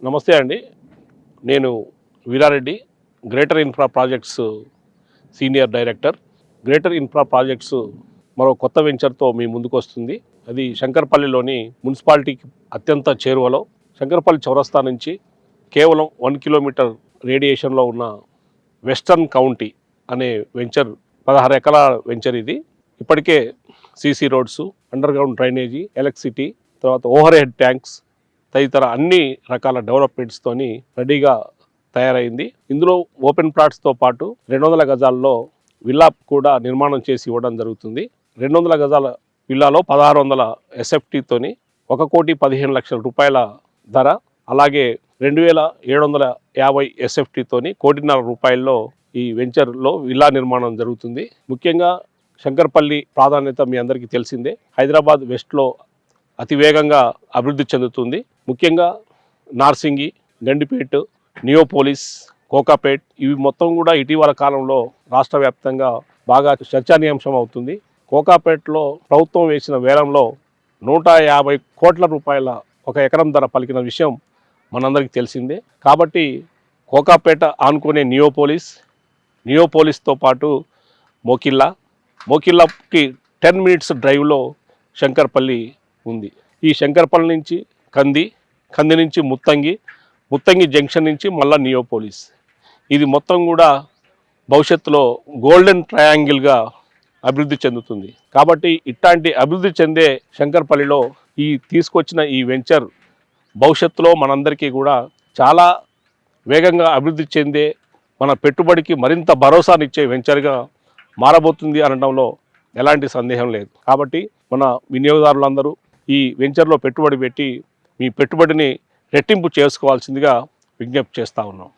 నమస్తే అండి. నేను Veerareddy, Greater Infra Projects senior director. Greater Infra Projects మరో కొత్త వెంచర్తో మీ ముందుకు వస్తుంది. అది శంకర్పల్లిలోని మున్సిపాలిటీకి అత్యంత చేరువలో, శంకర్పల్లి చౌరస్తా నుంచి కేవలం 1 కిలోమీటర్ రేడియేషన్లో ఉన్న వెస్టర్న్ కౌంటీ అనే వెంచర్ 16 ఎకరాల వెంచర్ ఇది. ఇప్పటికే CC roads, under ground drainage, electricity, తర్వాత ఓవర్ హెడ్ ట్యాంక్స్ తదితర అన్ని రకాల డెవలప్మెంట్స్తోని రెడీగా తయారైంది. ఇందులో ఓపెన్ ప్లాట్స్తో పాటు 200 గజాల్లో విల్లా కూడా నిర్మాణం చేసి ఇవ్వడం జరుగుతుంది. 200 గజాల విల్లాలో 1600 ఎస్ఎఫ్టీతోని 1,15,00,000 రూపాయల ధర, అలాగే 2,750 ఎస్ఎఫ్టీతోని 1,50,00,000 రూపాయల్లో ఈ వెంచర్లో విల్లా నిర్మాణం జరుగుతుంది. ముఖ్యంగా శంకర్పల్లి ప్రాధాన్యత మీ అందరికీ తెలిసిందే. హైదరాబాద్ వెస్ట్లో అతివేగంగా అభివృద్ధి చెందుతుంది. ముఖ్యంగా నార్సింగి, గండిపేట్, నియోపోలిస్, కోకాపేట్ ఇవి మొత్తం కూడా ఇటీవల కాలంలో రాష్ట్ర వ్యాప్తంగా బాగా చర్చానీయాంశం అవుతుంది. కోకాపేట్లో ప్రభుత్వం వేసిన వేలంలో 150 కోట్ల రూపాయల ఒక ఎకరం ధర పలికిన విషయం మనందరికీ తెలిసిందే. కాబట్టి కోకాపేట ఆనుకునే నియోపోలిస్తో పాటు మోకిల్లాకి 10 మినిట్స్ డ్రైవ్లో శంకర్పల్లి ఉంది. ఈ శంకర్పల్లి నుంచి కంది నుంచి ముత్తంగి జంక్షన్ నుంచి మళ్ళా నియోపోలిస్, ఇది మొత్తం కూడా భవిష్యత్తులో గోల్డెన్ ట్రయాంగిల్గా అభివృద్ధి చెందుతుంది. కాబట్టి ఇట్లాంటి అభివృద్ధి చెందే శంకర్పల్లిలో తీసుకొచ్చిన ఈ వెంచర్ భవిష్యత్తులో మనందరికీ కూడా చాలా వేగంగా అభివృద్ధి చెందే, మన పెట్టుబడికి మరింత భరోసానిచ్చే వెంచర్గా మారబోతుంది అనడంలో ఎలాంటి సందేహం లేదు. కాబట్టి మన వినియోగదారులందరూ ఈ వెంచర్లో పెట్టుబడి పెట్టి మీ పెట్టుబడిని రెట్టింపు చేసుకోవాల్సిందిగా విజ్ఞప్తి చేస్తూ ఉన్నాం.